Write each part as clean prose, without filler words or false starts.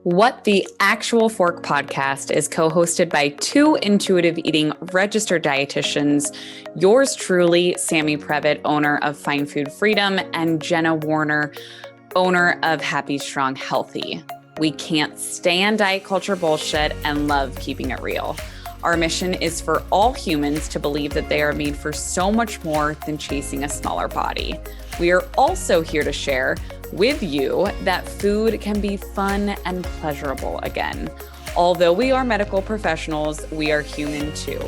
What the Actual Fork podcast is co-hosted by two intuitive eating registered dietitians, yours truly, Sammy Previtt, owner of Fine Food Freedom, and Jenna Warner, owner of Happy, Strong, Healthy. We can't stand diet culture bullshit and love keeping it real. Our mission is for all humans to believe that they are made for so much more than chasing a smaller body. We are also here to share with you that food can be fun and pleasurable again. Although we are medical professionals, we are human too.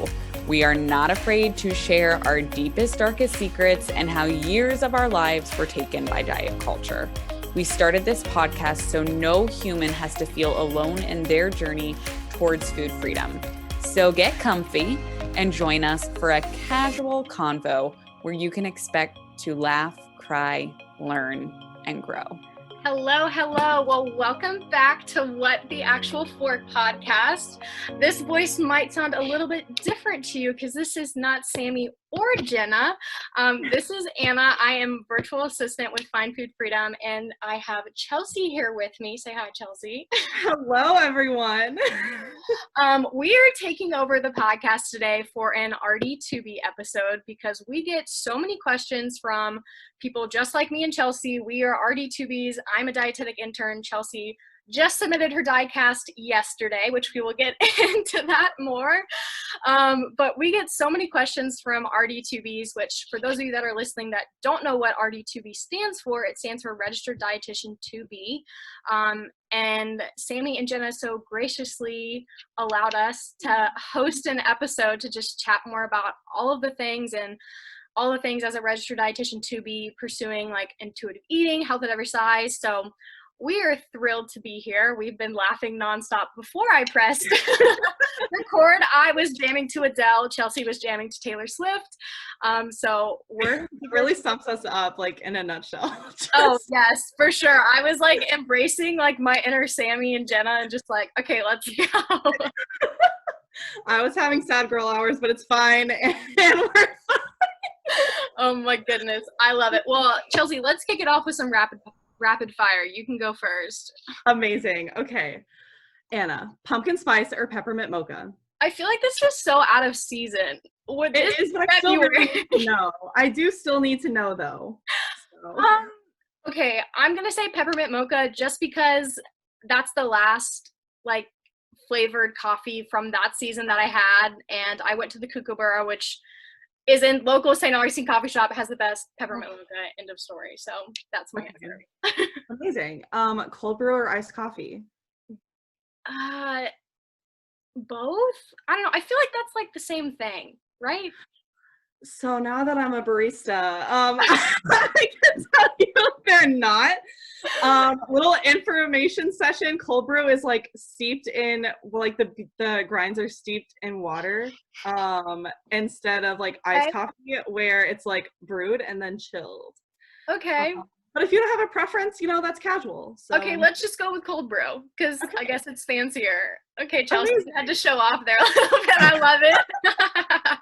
We are not afraid to share our deepest, darkest secrets and how years of our lives were taken by diet culture. We started this podcast so no human has to feel alone in their journey towards food freedom. So get comfy and join us for a casual convo where you can expect to laugh, cry, learn, and grow. Hello. Well, welcome back to What the Actual Fork podcast. This voice might sound a little bit different to you because this is not Sammy or Jenna. This is Anna. I am virtual assistant with Fine Food Freedom, and I have Chelsea here with me. Say hi, Chelsea. Hello, everyone. We are taking over the podcast today for an RD2B episode because we get so many questions from people just like me and Chelsea. We are RD2Bs. I'm a dietetic intern. Chelsea just submitted her DICAS yesterday, which we will get into that more. But we get so many questions from RD2Bs, which for those of you that are listening that don't know what RD2B stands for, it stands for Registered Dietitian 2B. And Sammy and Jenna so graciously allowed us to host an episode to just chat more about all of the things and all the things as a registered dietitian to be pursuing, like intuitive eating, health at every size. So we are thrilled to be here. We've been laughing nonstop before I pressed record. I was jamming to Adele. Chelsea was jamming to Taylor Swift. So we're it really sums us up, like, in a nutshell. Oh yes, for sure. I was like embracing like my inner Sammy and Jenna and just like, okay, let's go. I was having sad girl hours, but it's fine, and we're fine. Oh my goodness, I love it. Well, Chelsea, let's kick it off with some rapid fire. You can go first. Amazing. Okay, Anna, pumpkin spice or peppermint mocha? I feel like this was so out of season. It is, but I still need to know. I do still need to know, though. So. Okay, I'm gonna say peppermint mocha just because that's the last like flavored coffee from that season that I had, and I went to the Kookaburra, which is in local St. Augustine coffee shop, has the best peppermint mocha, end of story. So that's my answer. Amazing. Cold brew or iced coffee? Both? I don't know. I feel like that's like the same thing, right? So now that I'm a barista, I can tell you they're not. Little information session. Cold brew is like steeped in, like the grinds are steeped in water, instead of like iced coffee where it's like brewed and then chilled. Okay. But if you don't have a preference, that's casual. So. Okay, let's just go with cold brew because I guess it's fancier. Okay, Chelsea had to show off there a little bit. I love it.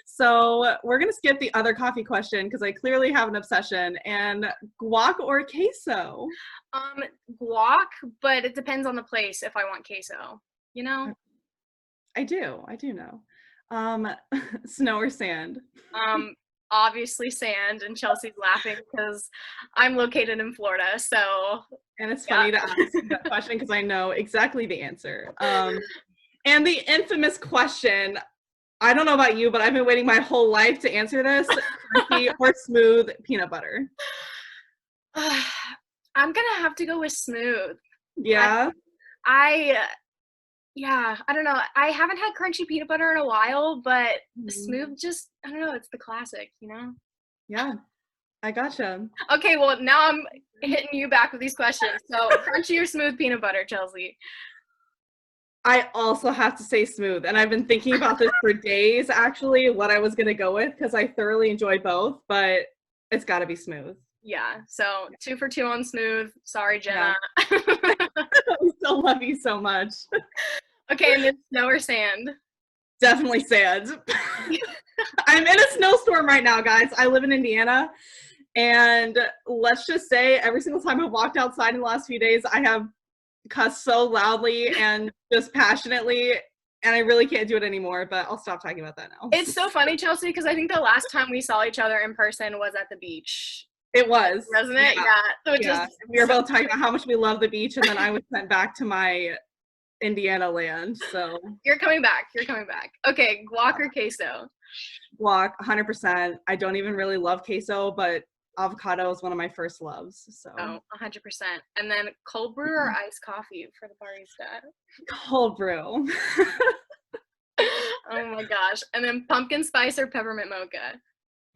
So we're going to skip the other coffee question because I clearly have an obsession. And guac or queso? Guac, but it depends on the place if I want queso, I do know. Snow or sand? Obviously sand, and Chelsea's laughing because I'm located in Florida, so. And it's funny to ask that question because I know exactly the answer. And the infamous question, I don't know about you, but I've been waiting my whole life to answer this, crunchy or smooth peanut butter? I'm going to have to go with smooth. Yeah? I don't know. I haven't had crunchy peanut butter in a while, but smooth just, I don't know, it's the classic, Yeah, I gotcha. Okay, well, now I'm hitting you back with these questions. So crunchy or smooth peanut butter, Chelsea? I also have to say smooth, and I've been thinking about this for days, actually, what I was going to go with, because I thoroughly enjoy both, but it's got to be smooth. Yeah, so 2 for 2 on smooth. Sorry, Jenna. Yeah. I still love you so much. Okay, and then snow or sand? Definitely sand. I'm in a snowstorm right now, guys. I live in Indiana, And let's just say every single time I've walked outside in the last few days, I have cussed so loudly and just passionately, and I really can't do it anymore, but I'll stop talking about that now. It's so funny, Chelsea, because I think the last time we saw each other in person was at the beach. It was. Wasn't it? Yeah. So it Yeah. just, we were both talking about how much we love the beach, and then I was sent back to my Indiana land, so. You're coming back. You're coming back. Okay, guac or queso? Guac, 100%. I don't even really love queso, but avocado is one of my first loves, so. Oh, 100%. And then cold brew or iced coffee for the barista? Cold brew. Oh my gosh. And then pumpkin spice or peppermint mocha?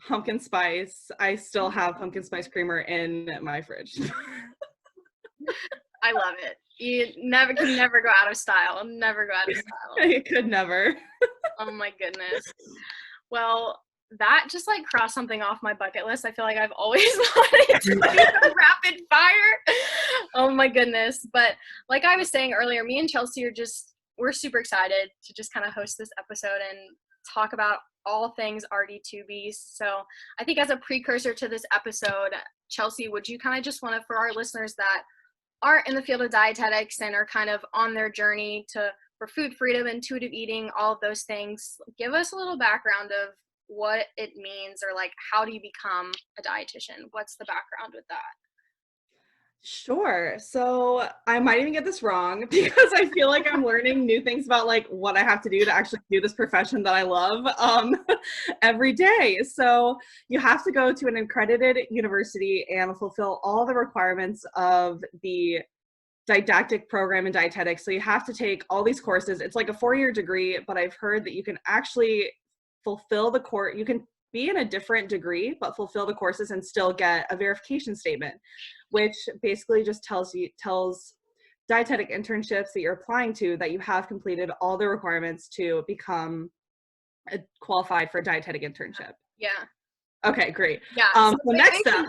Pumpkin spice. I still have pumpkin spice creamer in my fridge. I love it. You can never go out of style. Never go out of style. I could never. Oh my goodness. Well, that just like crossed something off my bucket list. I feel like I've always wanted to do a rapid fire. Oh my goodness. But like I was saying earlier, me and Chelsea we're super excited to just kind of host this episode and talk about all things RD2Bs. So I think as a precursor to this episode, Chelsea, would you kind of just want to, for our listeners that aren't in the field of dietetics and are kind of on their journey for food freedom, intuitive eating, all of those things, give us a little background of what it means, or like how do you become a dietitian? What's the background with that? Sure. So I might even get this wrong because I feel like I'm learning new things about like what I have to do to actually do this profession that I love every day. So you have to go to an accredited university and fulfill all the requirements of the didactic program in dietetics. So you have to take all these courses. It's like a 4-year degree, but I've heard that you can actually fulfill the course. You can be in a different degree, but fulfill the courses and still get a verification statement, which basically just tells dietetic internships that you're applying to that you have completed all the requirements to become qualified for a dietetic internship. Yeah. Okay, great. Yeah. So next up.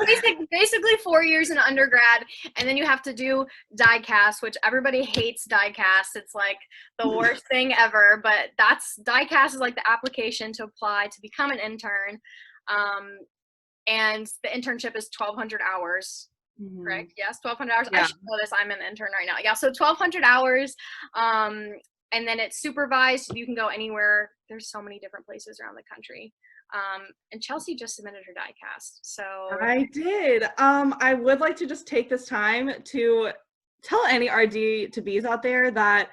Basically 4 years in undergrad, and then you have to do DICAS, which everybody hates DICAS. It's like the worst thing ever, but DICAS is like the application to apply to become an intern. And the internship is 1,200 hours. Mm-hmm. Correct? Yes, 1,200 hours. Yeah. I should know this. I'm an intern right now. Yeah, so 1,200 hours. And then it's supervised. You can go anywhere. There's so many different places around the country. And Chelsea just submitted her DICAS. So I did. I would like to just take this time to tell any RD2Bs out there that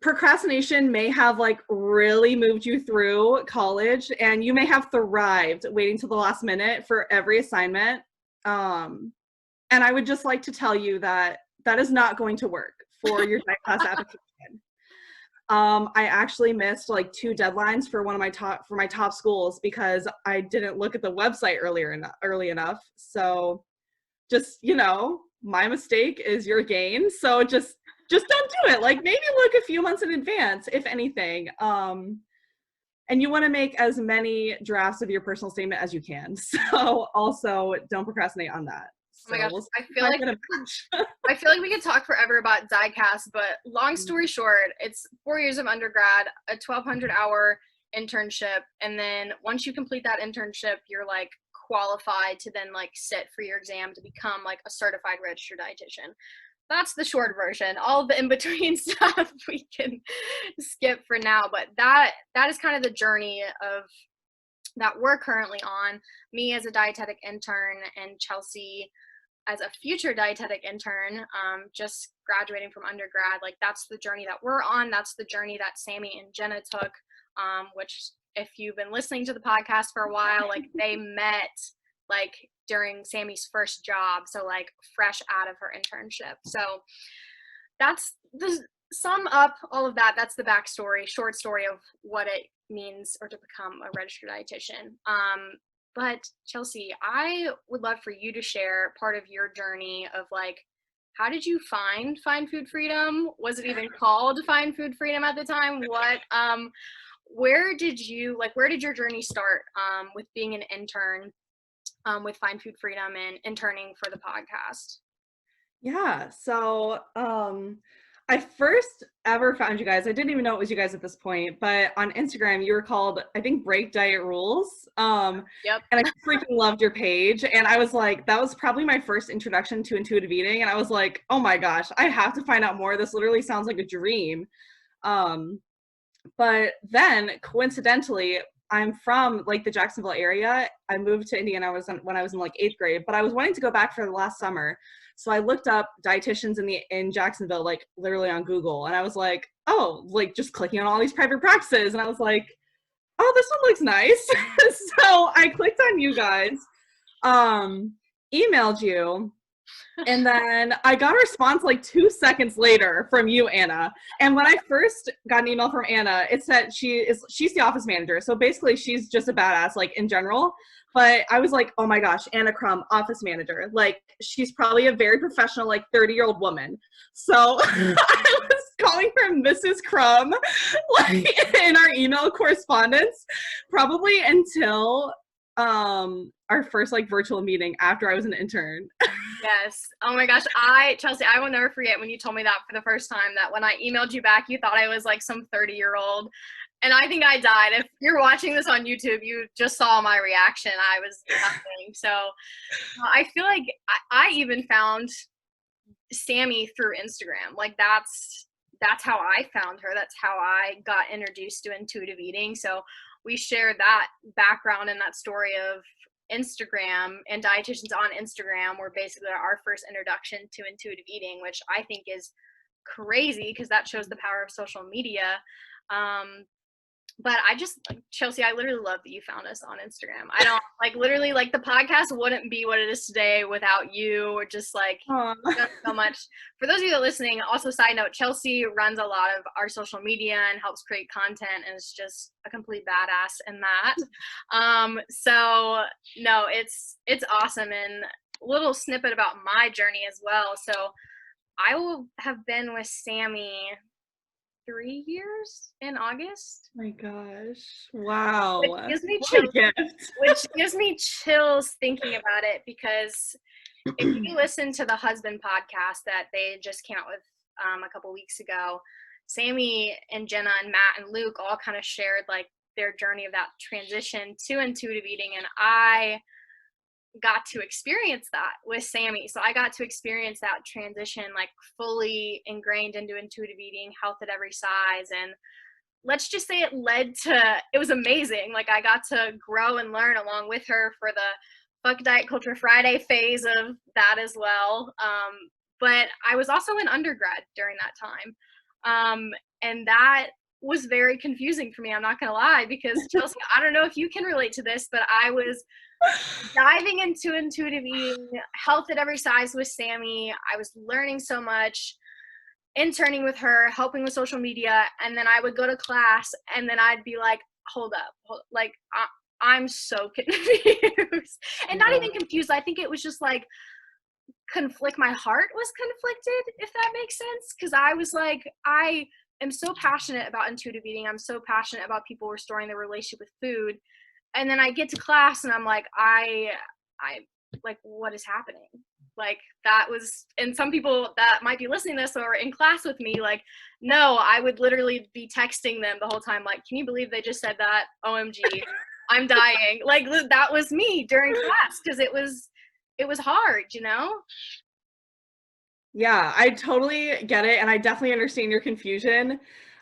procrastination may have like really moved you through college, and you may have thrived waiting till the last minute for every assignment. And I would just like to tell you that that is not going to work for your DICAS application. I actually missed like 2 deadlines for my top schools because I didn't look at the website early enough. So just, my mistake is your gain. So just don't do it. Like maybe look a few months in advance, if anything. And you want to make as many drafts of your personal statement as you can. So also don't procrastinate on that. Oh my gosh, I feel like we could talk forever about DICAS, but long story short, it's 4 years of undergrad, a 1,200-hour internship, and then once you complete that internship, you're like qualified to then like sit for your exam to become like a certified registered dietitian. That's the short version. All the in-between stuff we can skip for now, but that is kind of the journey of that we're currently on. Me as a dietetic intern, and Chelsea as a future dietetic intern, just graduating from undergrad. Like that's the journey that we're on. That's the journey that Sammy and Jenna took, which if you've been listening to the podcast for a while, like they met like during Sammy's first job. So like fresh out of her internship. So that's the sum up all of that. That's the backstory, short story of what it means or to become a registered dietitian. But Chelsea, I would love for you to share part of your journey of like, how did you find food freedom? Was it even called Find Food Freedom at the time? Where did your journey start with being an intern with Find Food Freedom and interning for the podcast? Yeah, so I first ever found you guys. I didn't even know it was you guys at this point, but on Instagram you were called, I think, Break Diet Rules. Yep. And I freaking loved your page. And I was like, that was probably my first introduction to intuitive eating. And I was like, oh my gosh, I have to find out more. This literally sounds like a dream. But then coincidentally, I'm from like the Jacksonville area. I moved to Indiana when I was in like 8th grade, but I was wanting to go back for the last summer. So I looked up dietitians in Jacksonville, like literally on Google. And I was like, oh, like just clicking on all these private practices. And I was like, oh, this one looks nice. So I clicked on you guys, emailed you, and then I got a response like 2 seconds later from you, Anna. And when I first got an email from Anna, it said she's the office manager. So basically she's just a badass, like in general. But I was like, oh my gosh, Anna Crum, office manager. Like she's probably a very professional, like 30-year-old woman. So I was calling her Mrs. Crum, like in our email correspondence, probably until our first like virtual meeting after I was an intern. Yes. Oh my gosh. Chelsea, I will never forget when you told me that for the first time, that when I emailed you back, you thought I was like some 30-year-old. And I think I died. If you're watching this on YouTube, you just saw my reaction. I was nothing. So I feel like I even found Sammy through Instagram. Like that's how I found her. That's how I got introduced to intuitive eating. So we share that background and that story of Instagram, and dietitians on Instagram were basically our first introduction to intuitive eating, which I think is crazy because that shows the power of social media. But Chelsea, I literally love that you found us on Instagram. I don't literally the podcast wouldn't be what it is today without you, or just done so much. For those of you that are listening, also side note, Chelsea runs a lot of our social media and helps create content, and is just a complete badass in that. So no, it's awesome. And a little snippet about my journey as well. So I will have been with Sammy 3 years in August. Oh my gosh. Wow. Which gives me chills thinking about it, because if you listen to the husband podcast that they just came out with a couple weeks ago, Sammy and Jenna and Matt and Luke all kind of shared like their journey of that transition to intuitive eating, and I got to experience that with Sammy. So I got to experience that transition, like fully ingrained into intuitive eating, health at every size. And let's just say it was amazing. Like I got to grow and learn along with her for the Fuck Diet Culture Friday phase of that as well. But I was also in undergrad during that time. And that was very confusing for me, I'm not gonna lie, because Chelsea, I don't know if you can relate to this, but I was diving into intuitive eating, health at every size with Sammy. I was learning so much, interning with her, helping with social media, and then I would go to class and then I'd be like, hold up, like I'm so confused. And not even confused, I think it was just like my heart was conflicted, if that makes sense, because I was like, I am so passionate about intuitive eating, I'm so passionate about people restoring their relationship with food. And then I get to class and I'm like, I like, what is happening? Like that was, and some people that might be listening to this or in class with me, like, no, I would literally be texting them the whole time. Like, can you believe they just said that? OMG, I'm dying. Like that was me during class, because it was hard, you know? Yeah, I totally get it. And I definitely understand your confusion.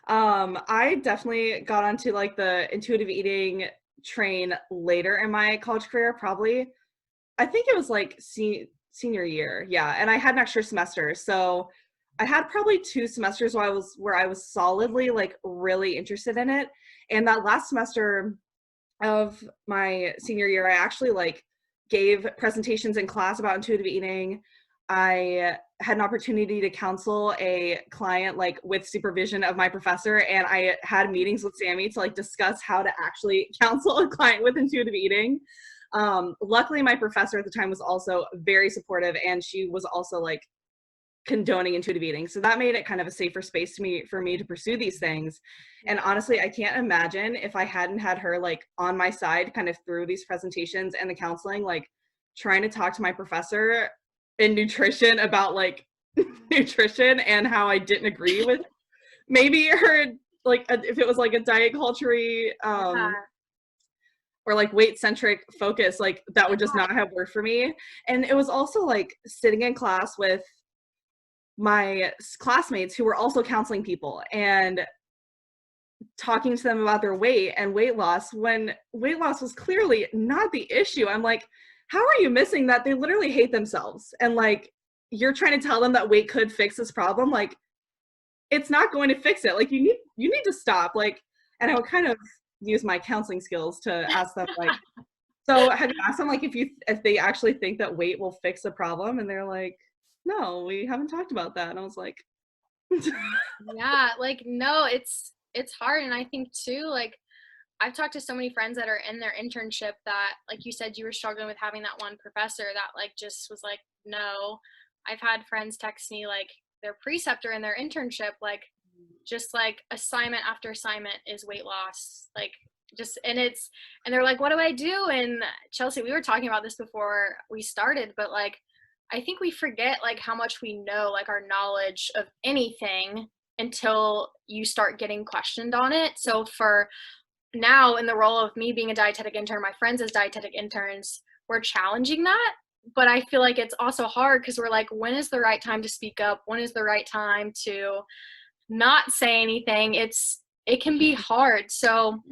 I definitely got onto like the intuitive eating train later in my college career, probably. I think it was like senior year. Yeah. And I had an extra semester. So I had probably 2 semesters where I was solidly like really interested in it. And that last semester of my senior year, I actually like gave presentations in class about intuitive eating. I had an opportunity to counsel a client like with supervision of my professor, and I had meetings with Sammy to like discuss how to actually counsel a client with intuitive eating. Luckily, my professor at the time was also very supportive, and she was also like condoning intuitive eating. So that made it kind of a safer space for me to pursue these things. And honestly, I can't imagine if I hadn't had her like on my side kind of through these presentations and the counseling, like trying to talk to my professor in nutrition about like nutrition and how I didn't agree with maybe her, like, if it was like a diet culture or like weight centric focus, like that would just not have worked for me. And it was also like sitting in class with my classmates who were also counseling people and talking to them about their weight and weight loss when weight loss was clearly not the issue. I'm like, how are you missing that they literally hate themselves? And like, you're trying to tell them that weight could fix this problem. Like, it's not going to fix it. Like, you need to stop. Like, and I would kind of use my counseling skills to ask them, like, so have you asked them, like, if they actually think that weight will fix the problem? And they're like, no, we haven't talked about that. And I was like, Yeah, like, no, it's hard. And I think too, like, I've talked to so many friends that are in their internship that, like you said, you were struggling with having that one professor that like just was like, no. I've had friends text me like their preceptor in their internship, like just like assignment after assignment is weight loss, like just, and they're like, what do I do? And Chelsea, we were talking about this before we started, but like, I think we forget like how much we know, like our knowledge of anything until you start getting questioned on it. So for now, in the role of me being a dietetic intern, my friends as dietetic interns, we're challenging that. But I feel like it's also hard because we're like, when is the right time to speak up? When is the right time to not say anything? It can be hard. So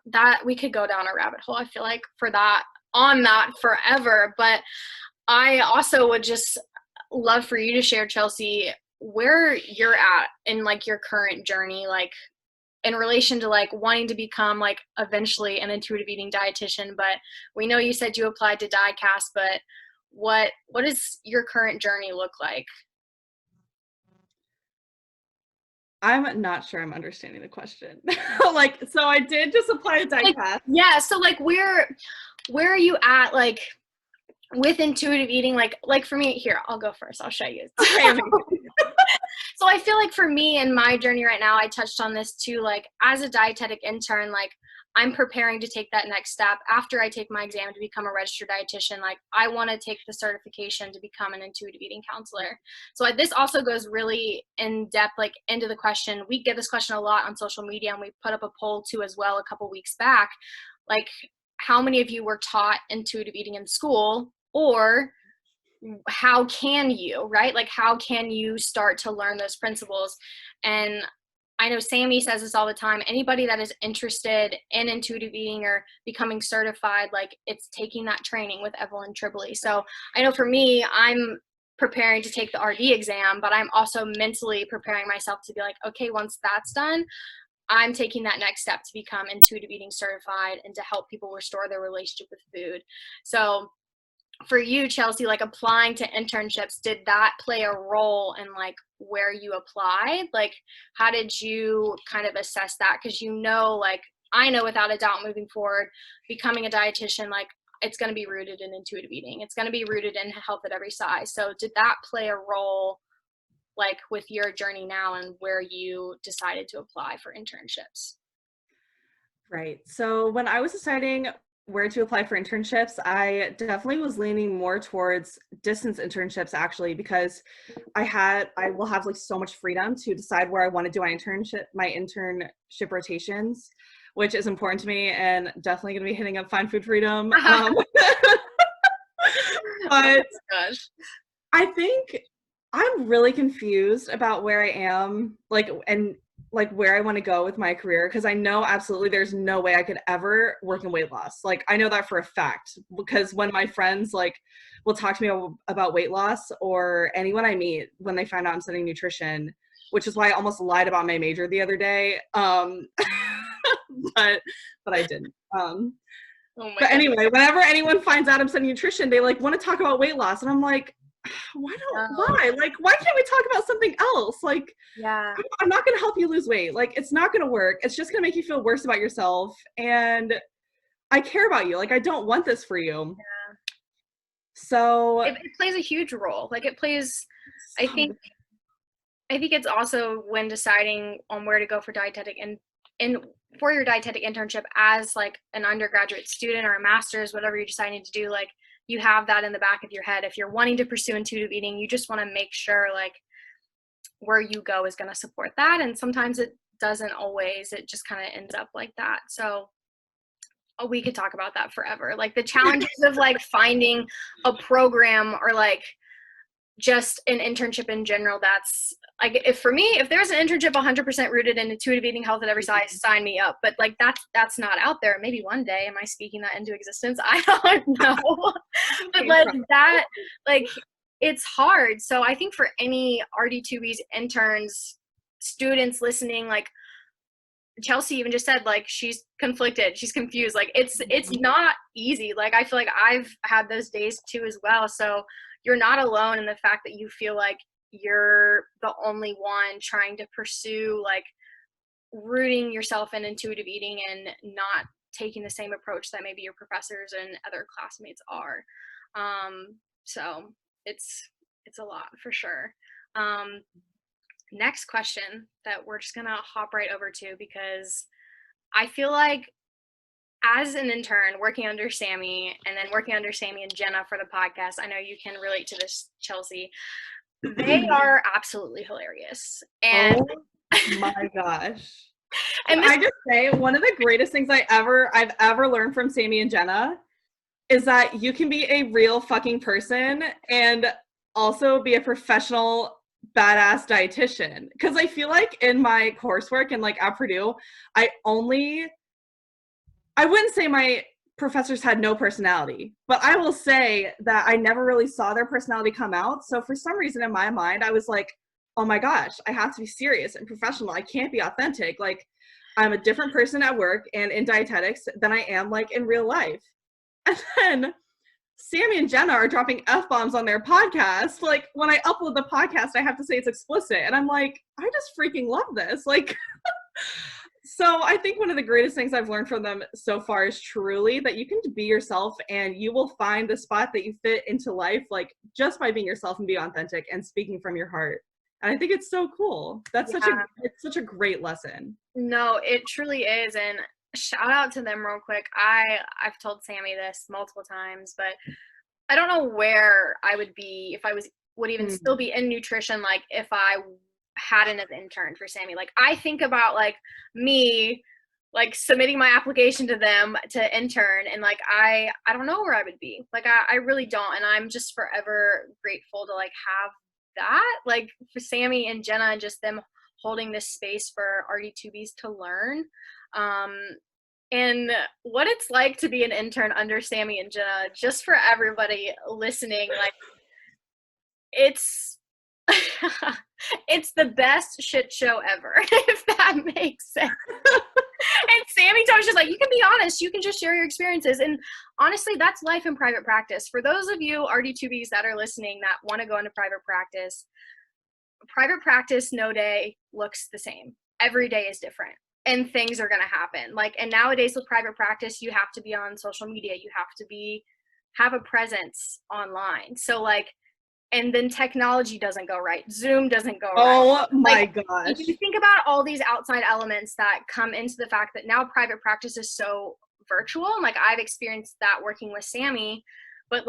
that we could go down a rabbit hole, I feel like, for that, on that forever. But I also would just love for you to share, Chelsea, where you're at in like your current journey, like in relation to like wanting to become like eventually an intuitive eating dietitian. But we know you said you applied to DICAS, but what does your current journey look like? I'm not sure I'm understanding the question. Like, so I did just apply to DICAS. Like, yeah, so like where are you at like with intuitive eating? Like for me, here, I'll go first. I'll show you. Okay. So I feel like for me in my journey right now, I touched on this too, like as a dietetic intern, like I'm preparing to take that next step after I take my exam to become a registered dietitian. Like I want to take the certification to become an intuitive eating counselor. So this also goes really in depth, like into the question. We get this question a lot on social media, and we put up a poll too as well a couple weeks back. Like, how many of you were taught intuitive eating in school, or how can you, right? Like, how can you start to learn those principles? And I know Sammy says this all the time. Anybody that is interested in intuitive eating or becoming certified, like it's taking that training with Evelyn Tribbley. So I know for me, I'm preparing to take the RD exam, but I'm also mentally preparing myself to be like, okay, once that's done, I'm taking that next step to become intuitive eating certified and to help people restore their relationship with food. So for you, Chelsea, like applying to internships, did that play a role in like where you applied? Like, how did you kind of assess that? Because like I know without a doubt moving forward, becoming a dietitian, like it's going to be rooted in intuitive eating. It's going to be rooted in health at every size. So did that play a role like with your journey now and where you decided to apply for internships? Right. So when I was deciding where to apply for internships, I definitely was leaning more towards distance internships actually, because I will have like so much freedom to decide where I want to do my internship rotations, which is important to me, and definitely going to be hitting up Find Food Freedom. But oh gosh. I think I'm really confused about where I am, like, and like where I want to go with my career, because I know absolutely there's no way I could ever work in weight loss. Like I know that for a fact, because when my friends like will talk to me about weight loss, or anyone I meet when they find out I'm studying nutrition, which is why I almost lied about my major the other day. But I didn't. But anyway, whenever anyone finds out I'm studying nutrition, they like want to talk about weight loss, and I'm like, why can't we talk about something else? Like, yeah, I'm not going to help you lose weight. Like, it's not going to work. It's just going to make you feel worse about yourself. And I care about you. Like, I don't want this for you. Yeah. So it plays a huge role. Like it plays, I think it's also when deciding on where to go for dietetic and for your dietetic internship as like an undergraduate student or a master's, whatever you're deciding to do, like you have that in the back of your head. If you're wanting to pursue intuitive eating, you just want to make sure like where you go is going to support that. And sometimes it doesn't always, it just kind of ends up like that. So we could talk about that forever. Like the challenges of like finding a program or like just an internship in general. That's like, if for me, if there's an internship 100% rooted in intuitive eating, health at every size, sign me up. But like that's not out there. Maybe one day, am I speaking that into existence? I don't know. But like that, like it's hard. So I think for any RD2Bs, interns, students listening, like Chelsea even just said, like she's conflicted, she's confused. Like it's not easy. Like I feel like I've had those days too as well. So you're not alone in the fact that you feel like you're the only one trying to pursue like rooting yourself in intuitive eating and not taking the same approach that maybe your professors and other classmates are. So it's a lot for sure. Next question that we're just gonna hop right over to, because I feel like as an intern working under Sammy and then working under Sammy and Jenna for the podcast, I know you can relate to this, Chelsea. They are absolutely hilarious. And oh my gosh. And I just say one of the greatest things I've ever learned from Sammy and Jenna is that you can be a real fucking person and also be a professional badass dietitian. Because I feel like in my coursework and like at Purdue, I wouldn't say my professors had no personality, but I will say that I never really saw their personality come out. So for some reason in my mind, I was like, oh my gosh, I have to be serious and professional. I can't be authentic. Like I'm a different person at work and in dietetics than I am like in real life. And then Sammy and Jenna are dropping F-bombs on their podcast. Like when I upload the podcast, I have to say it's explicit. And I'm like, I just freaking love this. Like, so I think one of the greatest things I've learned from them so far is truly that you can be yourself and you will find the spot that you fit into life, like just by being yourself and being authentic and speaking from your heart. And I think it's so cool. It's such a great lesson. No, it truly is. And shout out to them real quick. I've told Sammy this multiple times, but I don't know where I would be if I would even still be in nutrition, like if I hadn't have interned for Sammy. Like I think about like me like submitting my application to them to intern, and like I don't know where I would be. Like I really don't, and I'm just forever grateful to like have that, like for Sammy and Jenna and just them holding this space for RD2Bs to learn. And what it's like to be an intern under Sammy and Jenna, just for everybody listening, like it's it's the best shit show ever, if that makes sense. And Sammy told me, she's like, you can be honest, you can just share your experiences. And honestly, that's life in private practice. For those of you RD2Bs that are listening that want to go into private practice, no day looks the same. Every day is different. And things are going to happen. Like, and nowadays with private practice, you have to be on social media. You have to have a presence online. So like, and then technology doesn't go right. Zoom doesn't go right. Oh my gosh. If you think about all these outside elements that come into the fact that now private practice is so virtual, and like I've experienced that working with Sammy, but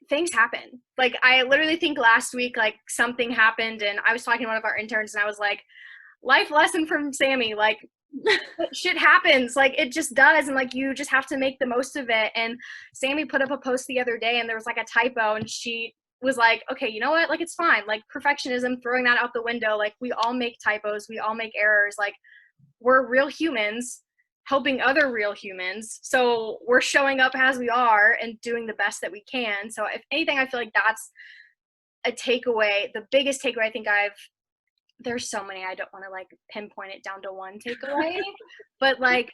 things happen. Like I literally think last week, like something happened and I was talking to one of our interns and I was like, life lesson from Sammy, like shit happens, like it just does, and like you just have to make the most of it. And Sammy put up a post the other day and there was like a typo and she was like, okay, you know what, like it's fine, like perfectionism, throwing that out the window. Like we all make typos, we all make errors, like we're real humans helping other real humans, so we're showing up as we are and doing the best that we can. So if anything, I feel like that's a takeaway, the biggest takeaway I think there's so many, I don't want to like pinpoint it down to one takeaway, but like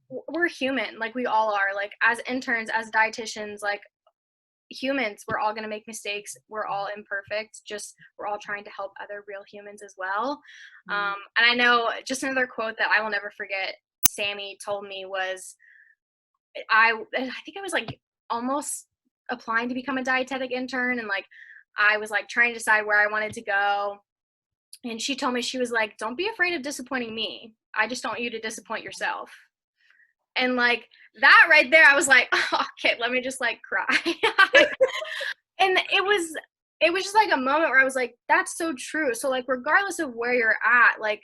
we're human, like we all are, like as interns, as dietitians, like humans, we're all going to make mistakes, we're all imperfect, just we're all trying to help other real humans as well. And I know just another quote that I will never forget Sammy told me was, I think I was like almost applying to become a dietetic intern, and like I was like trying to decide where I wanted to go. And she told me, she was like, don't be afraid of disappointing me. I just don't want you to disappoint yourself. And like that right there, I was like, oh, okay, let me just like cry. And it was just like a moment where I was like, that's so true. So like, regardless of where you're at, like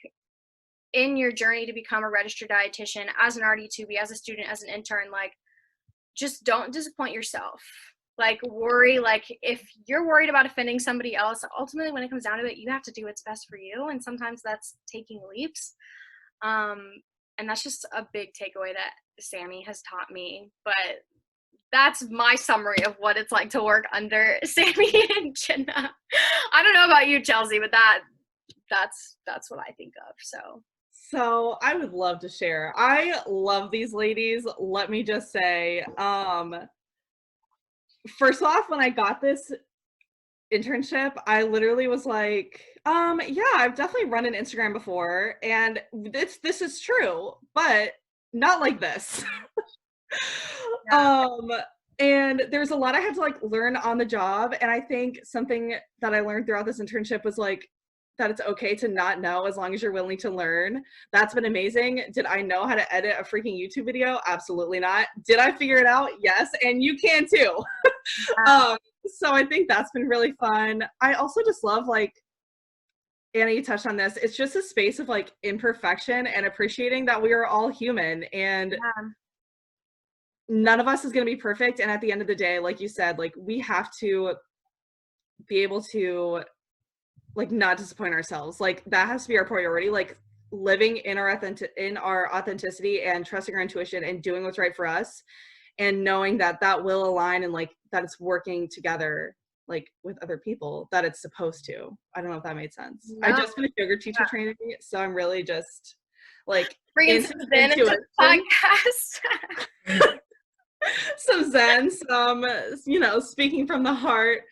in your journey to become a registered dietitian, as an RD2B, as a student, as an intern, like just don't disappoint yourself. Like worry, like if you're worried about offending somebody else, ultimately when it comes down to it, you have to do what's best for you. And sometimes that's taking leaps. And that's just a big takeaway that Sammy has taught me. But that's my summary of what it's like to work under Sammy and Jenna. I don't know about you, Chelsea, but that's what I think of. So I would love to share. I love these ladies. Let me just say, first off, when I got this internship, I literally was like, yeah, I've definitely run an Instagram before, and this is true, but not like this. Yeah. And there's a lot I had to like learn on the job, and I think something that I learned throughout this internship was like that it's okay to not know as long as you're willing to learn. That's been amazing. Did I know how to edit a freaking YouTube video? Absolutely not. Did I figure it out? Yes, and you can too. So I think that's been really fun. I also just love, like, Anna, you touched on this. It's just a space of like imperfection and appreciating that we are all human, and none of us is going to be perfect. And at the end of the day, like you said, like we have to be able to like not disappoint ourselves. Like that has to be our priority. Like living in our authenticity and trusting our intuition and doing what's right for us, and knowing that that will align and like that it's working together like with other people that it's supposed to. I don't know if that made sense. No. I just finished yoga teacher training, so I'm really just like Bringing some zen into the podcast. Some zen, some, you know, speaking from the heart.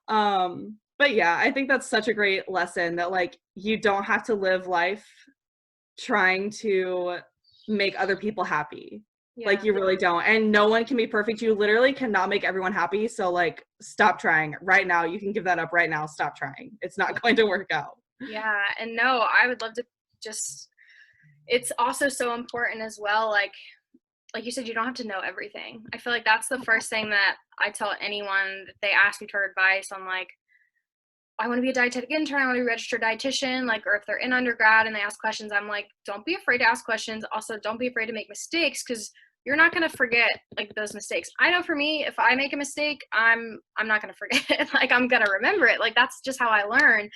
But yeah, I think that's such a great lesson that like you don't have to live life trying to make other people happy. Yeah. Like you really don't. And no one can be perfect. You literally cannot make everyone happy. So like stop trying right now. You can give that up right now. Stop trying. It's not going to work out. Yeah. And no, I would love to just, it's also so important as well. Like you said, you don't have to know everything. I feel like that's the first thing that I tell anyone that they ask me for advice on, like, I want to be a dietetic intern, I want to be a registered dietitian, like, or if they're in undergrad and they ask questions, I'm like, don't be afraid to ask questions. Also, don't be afraid to make mistakes, because you're not going to forget like those mistakes. I know for me, if I make a mistake, I'm not going to forget it. Like I'm going to remember it. Like that's just how I learn.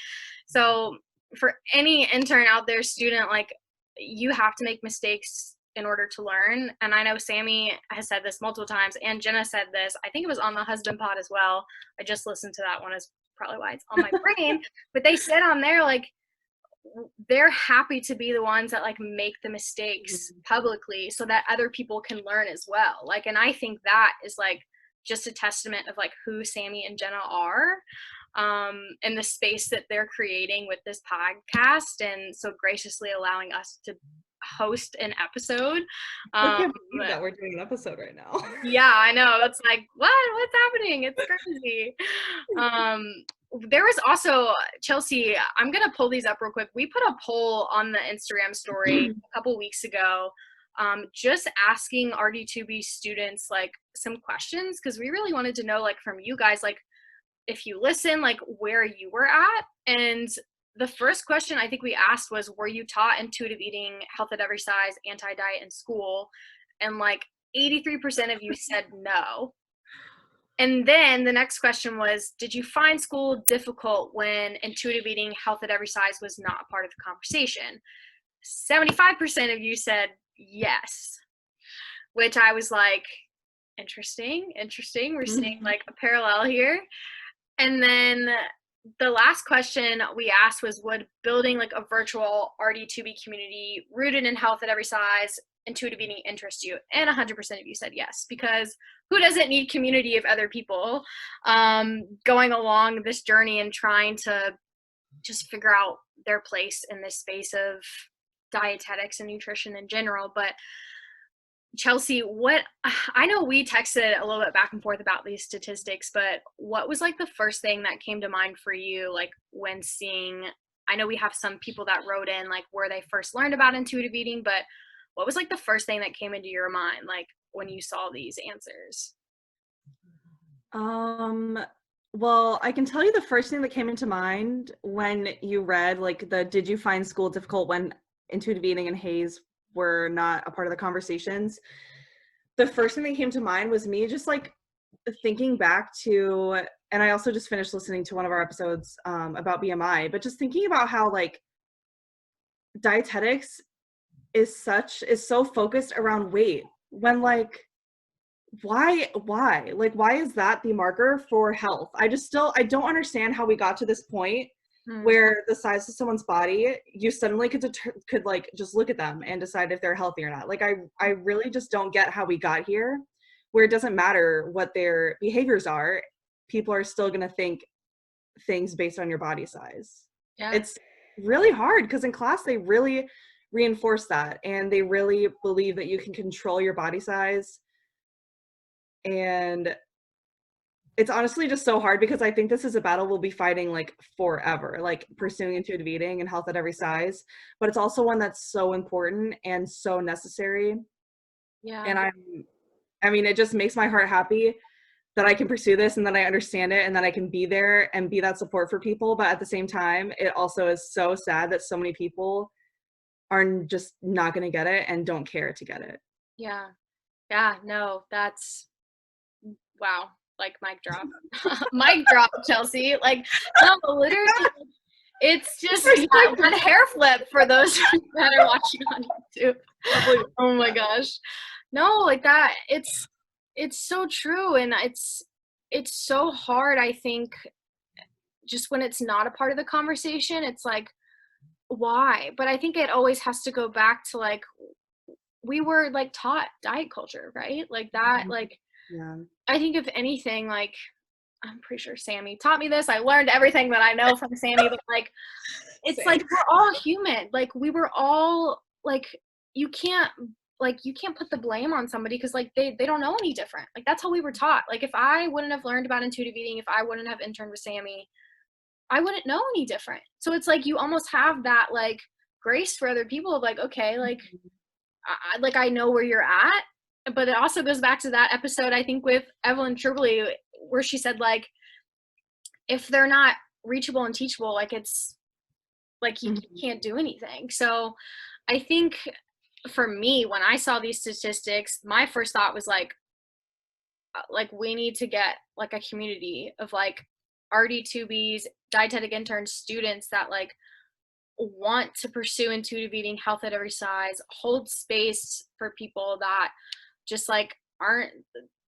So for any intern out there, student, like you have to make mistakes in order to learn. And I know Sammy has said this multiple times, and Jenna said this. I think it was on the husband pod as well. I just listened to that one, is probably why it's on my brain. But they said on there, like, they're happy to be the ones that like make the mistakes publicly so that other people can learn as well. Like, and I think that is like just a testament of like who Sammy and Jenna are, and the space that they're creating with this podcast, and so graciously allowing us to host an episode. I can't believe that we're doing an episode right now. Yeah, I know. That's like, what's happening? It's crazy. There was also, Chelsea, I'm going to pull these up real quick. We put a poll on the Instagram story a couple weeks ago, just asking RD2B students like some questions, because we really wanted to know like from you guys, like if you listen, like where you were at. And the first question I think we asked was, were you taught intuitive eating, health at every size, anti-diet in school? And like 83% of you said no. And then the next question was, did you find school difficult when intuitive eating, health at every size was not a part of the conversation? 75% of you said yes, which I was like, interesting. We're seeing like a parallel here. And then the last question we asked was, would building like a virtual RD2B community rooted in health at every size, intuitive eating interest you? And 100% of you said yes, because who doesn't need community of other people going along this journey and trying to just figure out their place in this space of dietetics and nutrition in general. But Chelsea, I know we texted a little bit back and forth about these statistics, but what was like the first thing that came to mind for you, like when seeing, I know we have some people that wrote in like where they first learned about intuitive eating, but what was like the first thing that came into your mind, like when you saw these answers? Well, I can tell you the first thing that came into mind when you read like did you find school difficult when intuitive eating and Haze were not a part of the conversations? The first thing that came to mind was me just like thinking back to, and I also just finished listening to one of our episodes about BMI, but just thinking about how like dietetics is so focused around weight when like why like why is that the marker for health? I don't understand how we got to this point where the size of someone's body, you suddenly could like just look at them and decide if they're healthy or not. Like I really just don't get how we got here, where it doesn't matter what their behaviors are, people are still going to think things based on your body size. Yeah. It's really hard because in class they really reinforce that, and they really believe that you can control your body size. And it's honestly just so hard because I think this is a battle we'll be fighting like forever, like pursuing intuitive eating and health at every size. But it's also one that's so important and so necessary. Yeah. And I mean, it just makes my heart happy that I can pursue this and that I understand it and that I can be there and be that support for people. But at the same time, it also is so sad that so many people are just not going to get it and don't care to get it. Yeah. Yeah. No, that's wow. Like mic drop. Mic drop, Chelsea. Like, no, literally, it's just one hair flip for those that are watching on YouTube. Oh my gosh. No, like that, it's so true. And it's so hard, I think, just when it's not a part of the conversation. It's like, why? But I think it always has to go back to like, we were like taught diet culture, right? Like that, like, Yeah. I think if anything, like, I'm pretty sure Sammy taught me this. I learned everything that I know from Sammy, but like, it's like, we're all human. Like, we were all like, you can't put the blame on somebody because like they don't know any different. Like, that's how we were taught. Like, if I wouldn't have learned about intuitive eating, if I wouldn't have interned with Sammy, I wouldn't know any different. So it's like, you almost have that like grace for other people of like, okay, like, I know where you're at. But it also goes back to that episode, I think, with Evelyn Tribbley, where she said, like, if they're not reachable and teachable, like, it's like you can't do anything. So I think for me, when I saw these statistics, my first thought was like we need to get like a community of like RD2Bs, dietetic intern students that like want to pursue intuitive eating, health at every size, hold space for people that just like aren't,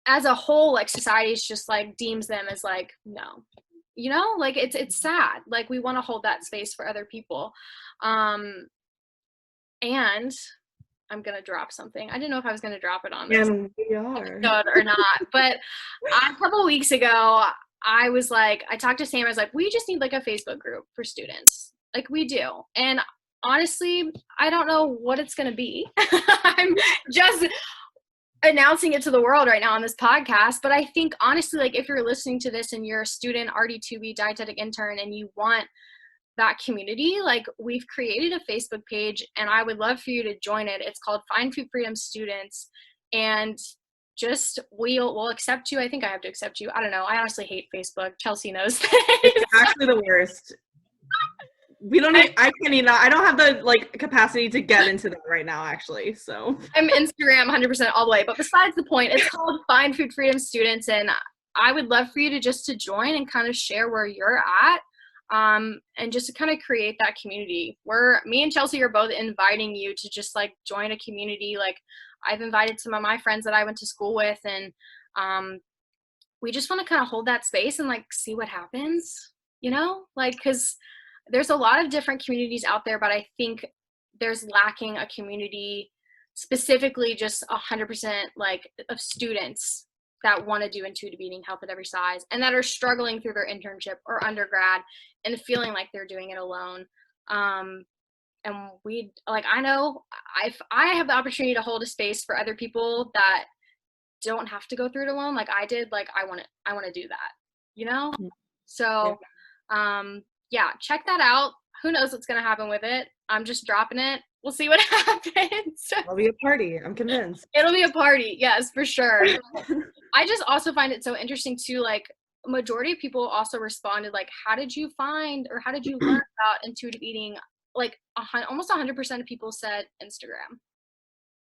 as a whole, like society's just like deems them as like, no, you know, like it's sad. Like, we want to hold that space for other people. And I'm gonna drop something. I didn't know if I was gonna drop it on this episode or not, but a couple of weeks ago, I was like, I talked to Sam. I was like, we just need like a Facebook group for students. Like, we do. And honestly, I don't know what it's gonna be. I'm just announcing it to the world right now on this podcast. But I think honestly, like, if you're listening to this and you're a student, RD2B, dietetic intern, and you want that community, like, we've created a Facebook page and I would love for you to join it. It's called Find Food Freedom Students, and just we'll accept you. I think I have to accept you. I don't know. I honestly hate Facebook. Chelsea knows that. It's actually the worst. I don't have the like capacity to get into that right now, actually. So I'm Instagram 100% all the way. But besides the point, it's called Find Food Freedom Students, and I would love for you to just to join and kind of share where you're at, and just to kind of create that community. Me and Chelsea are both inviting you to just like join a community. Like, I've invited some of my friends that I went to school with, and we just want to kind of hold that space and like see what happens, you know, like, because there's a lot of different communities out there, but I think there's lacking a community specifically just 100% like of students that want to do intuitive eating, health at every size, and that are struggling through their internship or undergrad and feeling like they're doing it alone. And we, like, I know I have the opportunity to hold a space for other people that don't have to go through it alone, like I did. Like, I want to do that, you know? So, yeah, check that out. Who knows what's going to happen with it? I'm just dropping it. we'll see what happens. It'll be a party. I'm convinced. It'll be a party. Yes, for sure. I just also find it so interesting too, like majority of people also responded like, how did you find or how did you learn about intuitive eating? Like almost 100% of people said Instagram.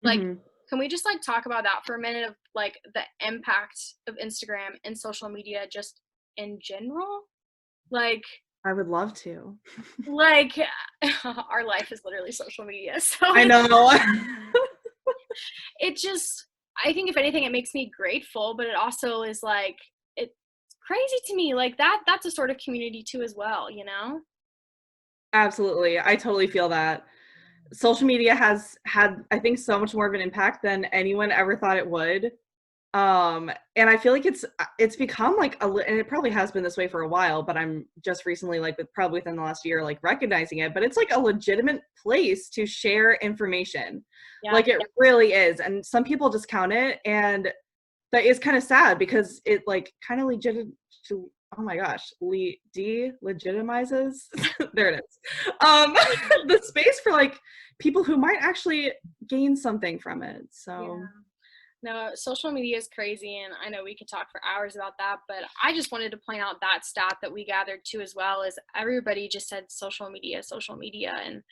Like, can we just like talk about that for a minute of like the impact of Instagram and social media just in general? Like, I would love to. like our life is literally social media. So I know. it just, I think if anything, it makes me grateful, but it also is like, it's crazy to me. Like that's a sort of community too as well, you know? Absolutely. I totally feel that. Social media has had, I think, so much more of an impact than anyone ever thought it would. And I feel like it's become like and it probably has been this way for a while, but I'm just recently, like probably within the last year, like recognizing it, but it's like a legitimate place to share information. Yeah. Like it really is. And some people discount it, and that is kind of sad because it like kind of oh my gosh, delegitimizes there it is. The space for like people who might actually gain something from it. So yeah. No, social media is crazy, and I know we could talk for hours about that, but I just wanted to point out that stat that we gathered too as well, is everybody just said social media, and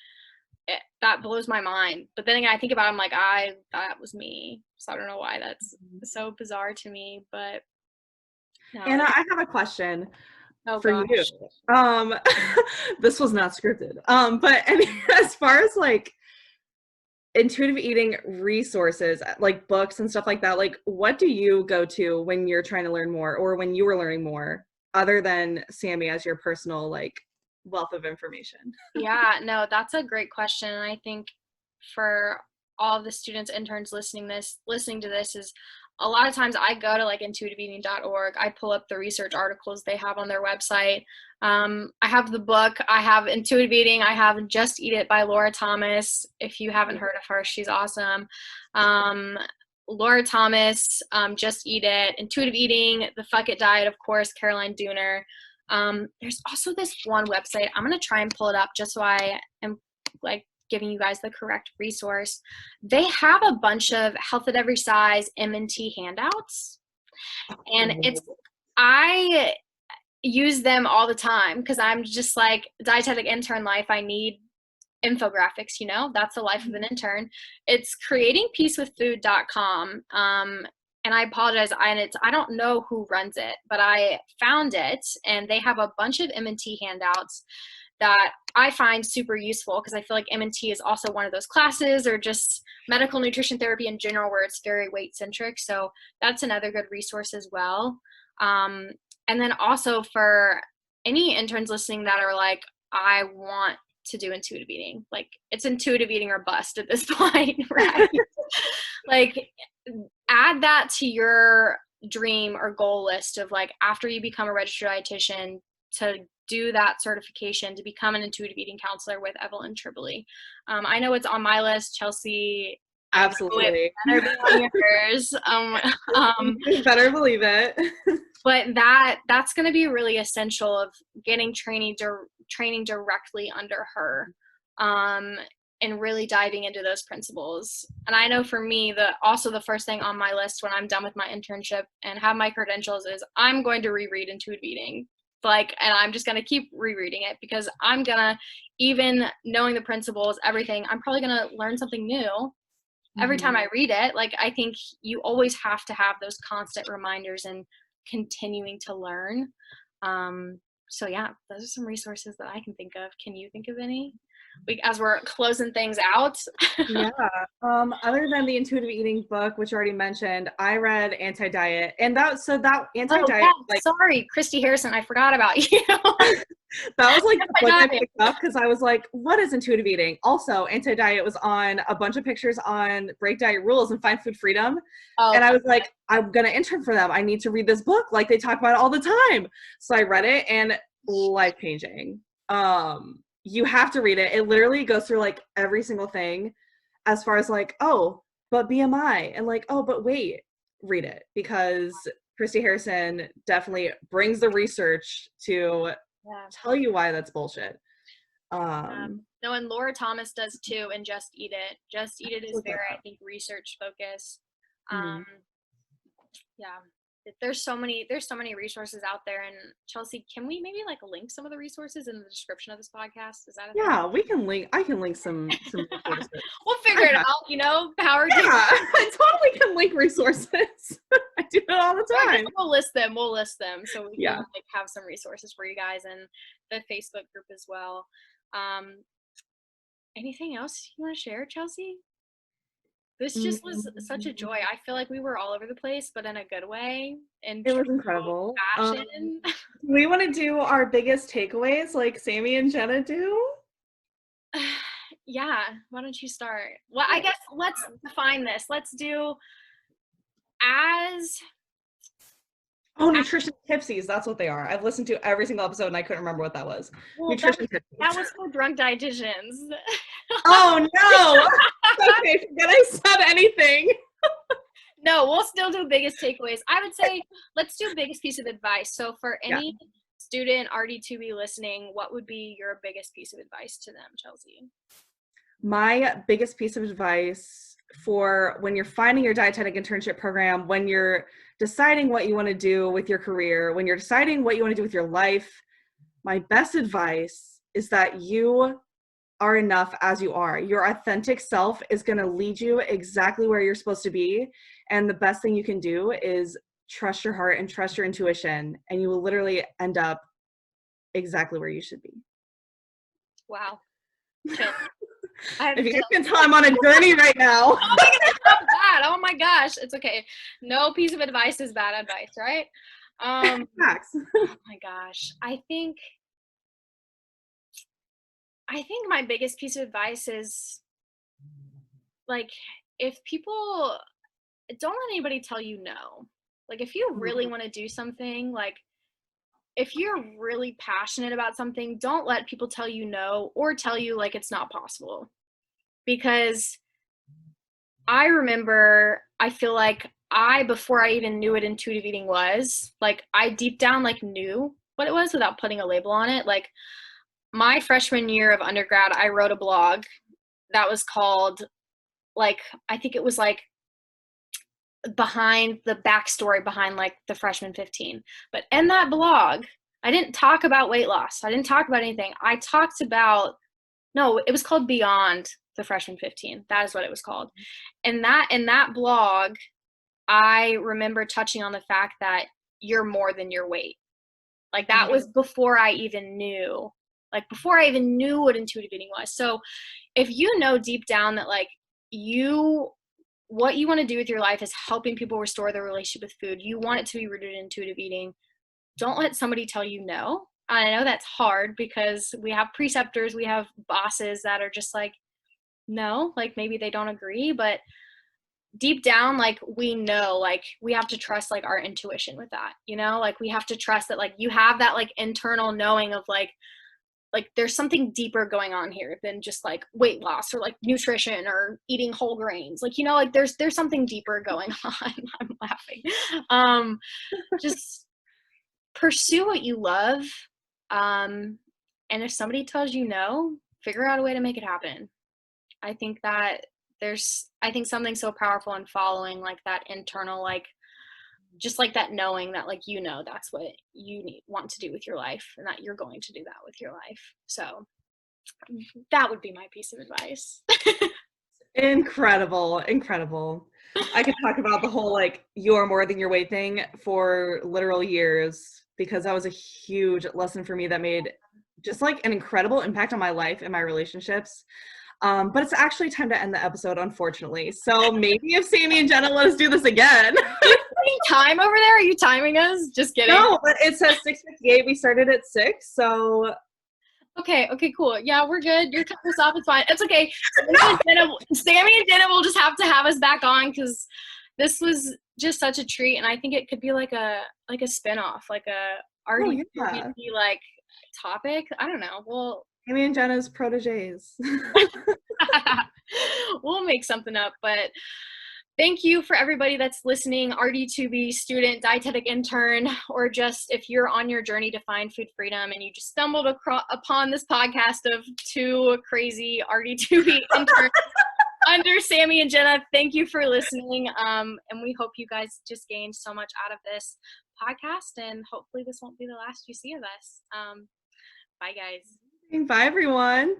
that blows my mind. But then again, I think about it, I'm like, that was me. So I don't know why that's so bizarre to me, but no. Anna, I have a question for gosh. you. This was not scripted. But as far as like intuitive eating resources, like books and stuff like that, like what do you go to when you're trying to learn more, or when you were learning more, other than Sammy as your personal like wealth of information? Yeah, no, that's a great question. And I think for all of the students, interns listening to this, is a lot of times I go to like intuitiveeating.org. I pull up the research articles they have on their website. I have the book. I have Intuitive Eating. I have Just Eat It by Laura Thomas. If you haven't heard of her, she's awesome. Laura Thomas, Just Eat It, Intuitive Eating, The Fuck It Diet, of course, Caroline Dooner. There's also this one website. I'm going to try and pull it up just so I am like giving you guys the correct resource. They have a bunch of health at every size M&T handouts, and I use them all the time because I'm just like dietetic intern life. I need infographics, you know, that's the life of an intern. It's creatingpeacewithfood.com. And I apologize, I don't know who runs it, but I found it, and they have a bunch of M&T handouts that I find super useful because I feel like M&T is also one of those classes, or just medical nutrition therapy in general, where it's very weight centric. So that's another good resource as well. And then also for any interns listening that are like, I want to do intuitive eating, like it's intuitive eating or bust at this point, right? Like add that to your dream or goal list of like, after you become a registered dietitian, to do that certification to become an intuitive eating counselor with Evelyn Tribole. I know it's on my list, Chelsea. Absolutely. Better be on yours. You better believe it. But that's going to be really essential, of getting training directly under her, and really diving into those principles. And I know for me, the first thing on my list when I'm done with my internship and have my credentials is I'm going to reread Intuitive Eating. And I'm just going to keep rereading it, because I'm going to, even knowing the principles, everything, I'm probably going to learn something new every time I read it. Like, I think you always have to have those constant reminders and continuing to learn. So yeah, those are some resources that I can think of. Can you think of any? As we're closing things out. Yeah. Other than the intuitive eating book, which I already mentioned, I read Anti-Diet, and that Anti-Diet, sorry, Christy Harrison, I forgot about you. That was like the book I picked up because I was like, what is intuitive eating? Also, Anti-Diet was on a bunch of pictures on Break Diet Rules and Find Food Freedom. And I was like, I'm going to intern for them. I need to read this book. Like, they talk about it all the time. So I read it, and life-changing. You have to read it. It literally goes through like every single thing, as far as like, oh, but BMI, and like, oh, but wait, read it, because Christy Harrison definitely brings the research to tell you why that's bullshit. No, and Laura Thomas does too, and Just Eat It. Just Eat It is very, I think, research focused. Yeah, there's so many resources out there. And Chelsea, can we maybe like link some of the resources in the description of this podcast? Is that a thing? We can link. I can link some resources. We'll figure it out. You know, Howard. Yeah, I totally can link resources. I do it all the time. We'll list them. So we can like have some resources for you guys and the Facebook group as well. Anything else you want to share, Chelsea? This just was such a joy. I feel like we were all over the place, but in a good way. And it was incredible. Fashion. We want to do our biggest takeaways like Sammy and Jenna do? Yeah. Why don't you start? Well, I guess let's define this. Let's do nutrition tipsies. That's what they are. I've listened to every single episode and I couldn't remember what that was. Well, nutrition tipsies. That was for drunk dietitians. Oh no. Okay, forget I said anything. No, we'll still do biggest takeaways. I would say let's do biggest piece of advice. So for any student RD2B listening, what would be your biggest piece of advice to them, Chelsea? My biggest piece of advice for when you're finding your dietetic internship program, when you're deciding what you want to do with your career, when you're deciding what you want to do with your life, my best advice is that you are enough as you are. Your authentic self is going to lead you exactly where you're supposed to be. And the best thing you can do is trust your heart and trust your intuition, and you will literally end up exactly where you should be. Wow. If you can tell, I'm on a journey right now. Oh my gosh, not bad. Oh my gosh, it's okay. No piece of advice is bad advice, right? Facts. Oh my gosh, I think my biggest piece of advice is like, if people don't let anybody tell you no. Like, if you really want to do something, like if you're really passionate about something, don't let people tell you no or tell you like it's not possible. Because I remember, I feel like before I even knew what intuitive eating was, like I deep down like knew what it was without putting a label on it. Like my freshman year of undergrad, I wrote a blog that was called, like, I think it was like behind the backstory behind like the freshman 15. But in that blog, I didn't talk about weight loss. I didn't talk about anything. I talked about, no, it was called Beyond the Freshman 15. That is what it was called. And in that blog, I remember touching on the fact that you're more than your weight. Like that was before I even knew what intuitive eating was. So if you know deep down that like what you want to do with your life is helping people restore their relationship with food, you want it to be rooted in intuitive eating, don't let somebody tell you no. I know that's hard because we have preceptors, we have bosses that are just like, no, like maybe they don't agree, but deep down, like we know, like we have to trust like our intuition with that, you know, like we have to trust that like you have that like internal knowing of like there's something deeper going on here than just like weight loss or like nutrition or eating whole grains. Like, you know, like there's something deeper going on. I'm laughing. Just pursue what you love. And if somebody tells you no, figure out a way to make it happen. I think that I think something so powerful in following like that internal, like, just like that knowing that like, you know, that's what you want to do with your life and that you're going to do that with your life. So that would be my piece of advice. Incredible. I could talk about the whole like you're more than your weight thing for literal years, because that was a huge lesson for me that made just like an incredible impact on my life and my relationships. But it's actually time to end the episode, unfortunately. So maybe if Sammy and Jenna let us do this again. Time over there? Are you timing us? Just kidding. No, but it says 6:58. We started at 6, so. Okay, cool. Yeah, we're good. You're cutting us off. It's fine. It's okay. Sammy and Jenna will just have to have us back on because this was just such a treat, and I think it could be like a spinoff, like a RDP like topic. I don't know. Well, Sammy and Jenna's proteges. We'll make something up, but Thank you for everybody that's listening, RD2B student, dietetic intern, or just if you're on your journey to find food freedom and you just stumbled upon this podcast of two crazy RD2B interns under Sammy and Jenna. Thank you for listening. And we hope you guys just gained so much out of this podcast, and hopefully this won't be the last you see of us. Bye, guys. Bye, everyone.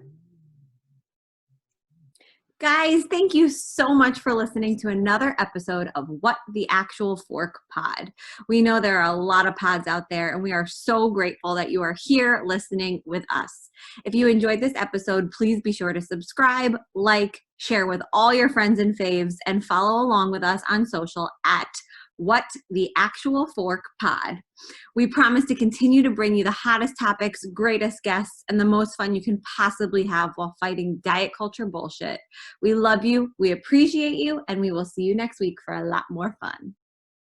Guys, thank you so much for listening to another episode of What the Actual Fork Pod. We know there are a lot of pods out there, and we are so grateful that you are here listening with us. If you enjoyed this episode, please be sure to subscribe, like, share with all your friends and faves, and follow along with us on social at What the Actual Fork Pod. We promise to continue to bring you the hottest topics, greatest guests, and the most fun you can possibly have while fighting diet culture bullshit. We love you, we appreciate you, and we will see you next week for a lot more fun.